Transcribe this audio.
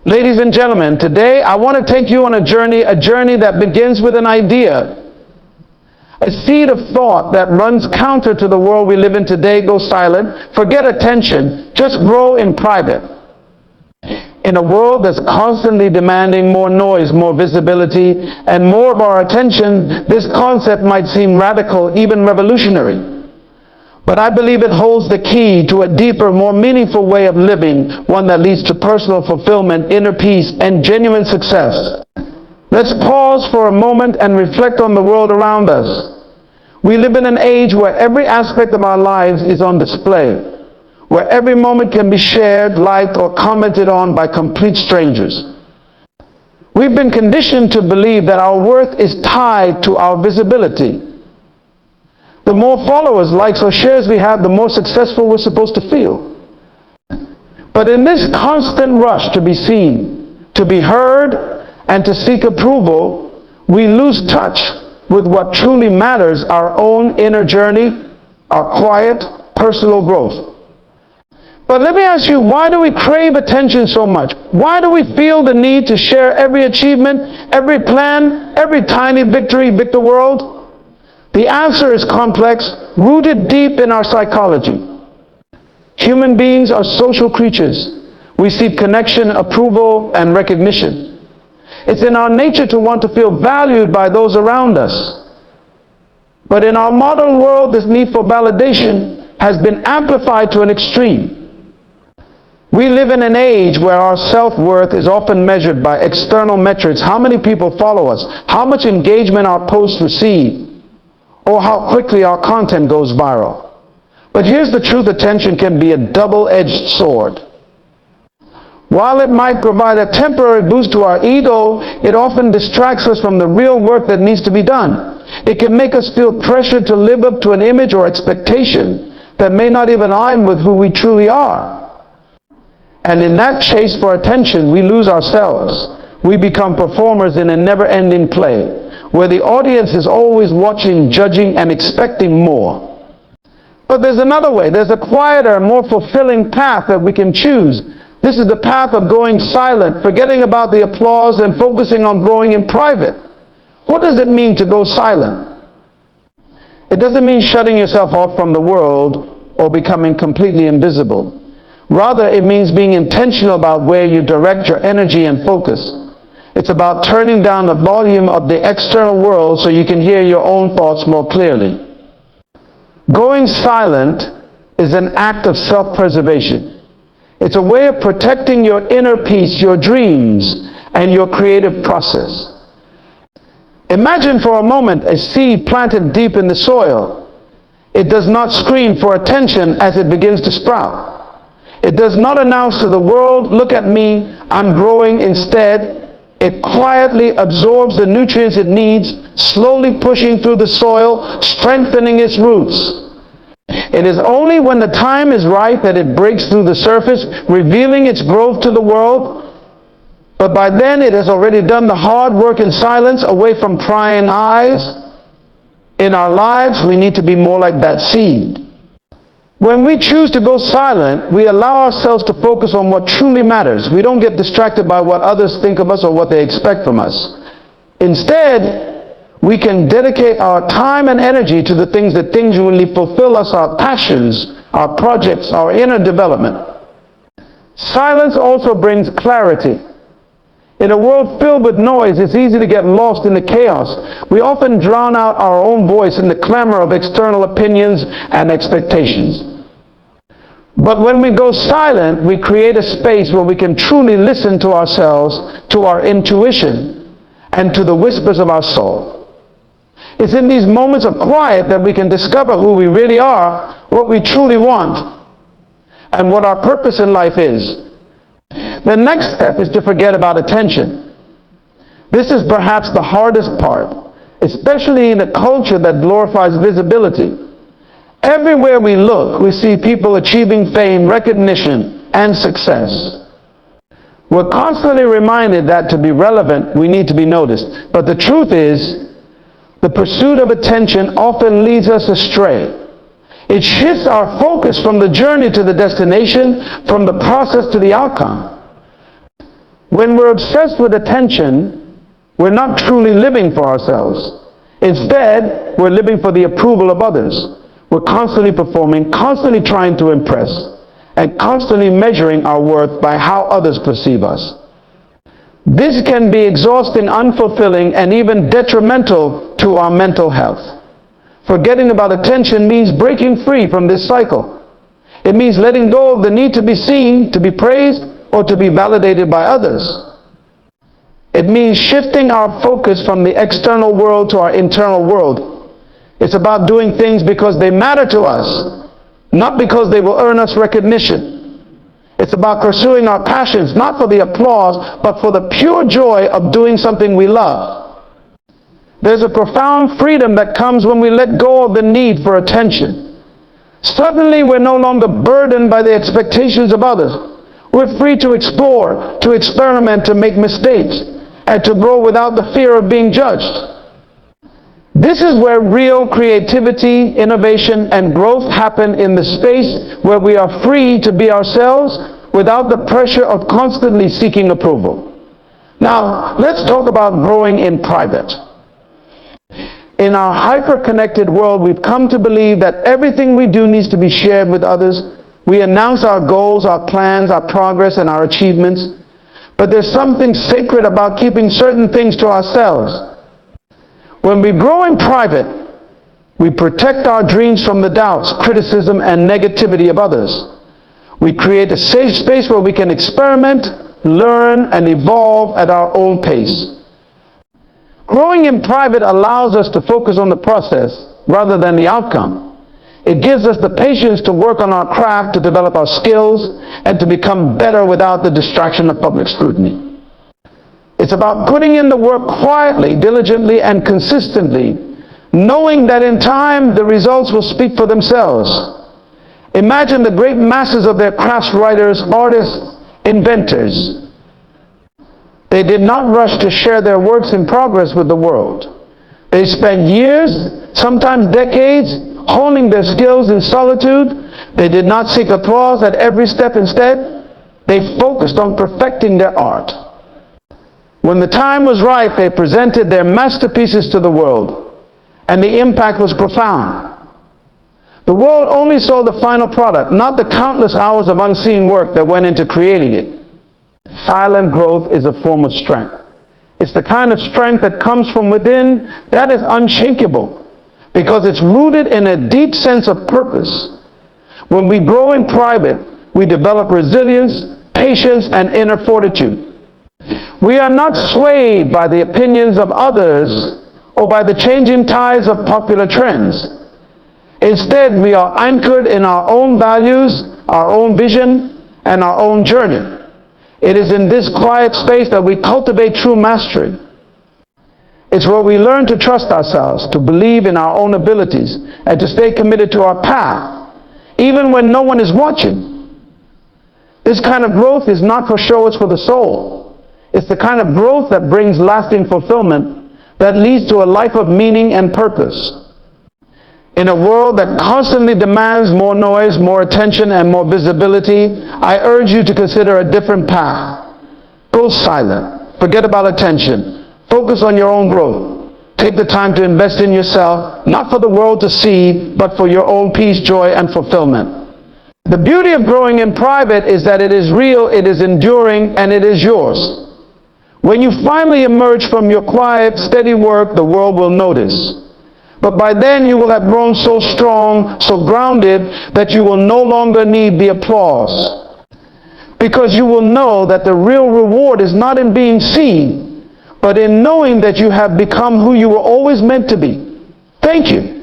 Ladies and gentlemen, today I want to take you on a journey that begins with an idea. A seed of thought that runs counter to the world we live in today. Go silent, forget attention, just grow in private. In a world that's constantly demanding more noise, more visibility, and more of our attention, this concept might seem radical, even revolutionary. But I believe it holds the key to a deeper, more meaningful way of living, one that leads to personal fulfillment, inner peace, and genuine success. Let's pause for a moment and reflect on the world around us. We live in an age where every aspect of our lives is on display, where every moment can be shared, liked, or commented on by complete strangers. We've been conditioned to believe that our worth is tied to our visibility. The more followers, likes, or shares we have, the more successful we're supposed to feel. But in this constant rush to be seen, to be heard, and to seek approval, we lose touch with what truly matters, our own inner journey, our quiet, personal growth. But let me ask you, why do we crave attention so much? Why do we feel the need to share every achievement, every plan, every tiny victory, Victor World? The answer is complex, rooted deep in our psychology. Human beings are social creatures. We seek connection, approval, and recognition. It's in our nature to want to feel valued by those around us. But in our modern world, this need for validation has been amplified to an extreme. We live in an age where our self-worth is often measured by external metrics. How many people follow us? How much engagement our posts receive? Or how quickly our content goes viral. But here's the truth: attention can be a double-edged sword. While it might provide a temporary boost to our ego, it often distracts us from the real work that needs to be done. It can make us feel pressured to live up to an image or expectation that may not even align with who we truly are. And in that chase for attention, we lose ourselves. We become performers in a never-ending play, where the audience is always watching, judging, and expecting more. But there's another way. There's a quieter, more fulfilling path that we can choose. This is the path of going silent, forgetting about the applause and focusing on growing in private. What does it mean to go silent? It doesn't mean shutting yourself off from the world or becoming completely invisible. Rather, it means being intentional about where you direct your energy and focus. It's about turning down the volume of the external world so you can hear your own thoughts more clearly. Going silent is an act of self-preservation. It's a way of protecting your inner peace, your dreams, and your creative process. Imagine for a moment a seed planted deep in the soil. It does not scream for attention as it begins to sprout. It does not announce to the world, "Look at me, I'm growing." Instead, it quietly absorbs the nutrients it needs, slowly pushing through the soil, strengthening its roots. It is only when the time is right that it breaks through the surface, revealing its growth to the world. But by then it has already done the hard work in silence, away from prying eyes. In our lives, we need to be more like that seed. When we choose to go silent, we allow ourselves to focus on what truly matters. We don't get distracted by what others think of us or what they expect from us. Instead, we can dedicate our time and energy to the things that genuinely fulfill us, our passions, our projects, our inner development. Silence also brings clarity. In a world filled with noise, it's easy to get lost in the chaos. We often drown out our own voice in the clamor of external opinions and expectations. But when we go silent, we create a space where we can truly listen to ourselves, to our intuition, and to the whispers of our soul. It's in these moments of quiet that we can discover who we really are, what we truly want, and what our purpose in life is. The next step is to forget about attention. This is perhaps the hardest part, especially in a culture that glorifies visibility. Everywhere we look, we see people achieving fame, recognition, and success. We're constantly reminded that to be relevant, we need to be noticed. But the truth is, the pursuit of attention often leads us astray. It shifts our focus from the journey to the destination, from the process to the outcome. When we're obsessed with attention, we're not truly living for ourselves. Instead, we're living for the approval of others. We're constantly performing, constantly trying to impress, and constantly measuring our worth by how others perceive us. This can be exhausting, unfulfilling, and even detrimental to our mental health. Forgetting about attention means breaking free from this cycle. It means letting go of the need to be seen, to be praised, or to be validated by others. It means shifting our focus from the external world to our internal world. It's about doing things because they matter to us, not because they will earn us recognition. It's about pursuing our passions, not for the applause, but for the pure joy of doing something we love. There's a profound freedom that comes when we let go of the need for attention. Suddenly, we're no longer burdened by the expectations of others. We're free to explore, to experiment, to make mistakes, and to grow without the fear of being judged. This is where real creativity, innovation, and growth happen, in the space where we are free to be ourselves without the pressure of constantly seeking approval. Now, let's talk about growing in private. In our hyper-connected world, we've come to believe that everything we do needs to be shared with others. We announce our goals, our plans, our progress, and our achievements. But there's something sacred about keeping certain things to ourselves. When we grow in private, we protect our dreams from the doubts, criticism, and negativity of others. We create a safe space where we can experiment, learn, and evolve at our own pace. Growing in private allows us to focus on the process rather than the outcome. It gives us the patience to work on our craft, to develop our skills, and to become better without the distraction of public scrutiny. It's about putting in the work quietly, diligently, and consistently, knowing that in time the results will speak for themselves. Imagine the great masses of their crafts, writers, artists, inventors. They did not rush to share their works in progress with the world. They spent years, sometimes decades, honing their skills in solitude. They did not seek applause at every step. Instead, they focused on perfecting their art. When the time was right, they presented their masterpieces to the world, and the impact was profound. The world only saw the final product, not the countless hours of unseen work that went into creating it. Silent growth is a form of strength. It's the kind of strength that comes from within that is unshakable, because it's rooted in a deep sense of purpose. When we grow in private, we develop resilience, patience, and inner fortitude. We are not swayed by the opinions of others or by the changing tides of popular trends. Instead, we are anchored in our own values, our own vision, and our own journey. It is in this quiet space that we cultivate true mastery. It's where we learn to trust ourselves, to believe in our own abilities, and to stay committed to our path, even when no one is watching. This kind of growth is not for show, it's for the soul. It's the kind of growth that brings lasting fulfillment, that leads to a life of meaning and purpose. In a world that constantly demands more noise, more attention, and more visibility, I urge you to consider a different path. Go silent. Forget about attention. Focus on your own growth. Take the time to invest in yourself, not for the world to see, but for your own peace, joy, and fulfillment. The beauty of growing in private is that it is real, it is enduring, and it is yours. When you finally emerge from your quiet, steady work, the world will notice. But by then you will have grown so strong, so grounded, that you will no longer need the applause. Because you will know that the real reward is not in being seen, but in knowing that you have become who you were always meant to be. Thank you.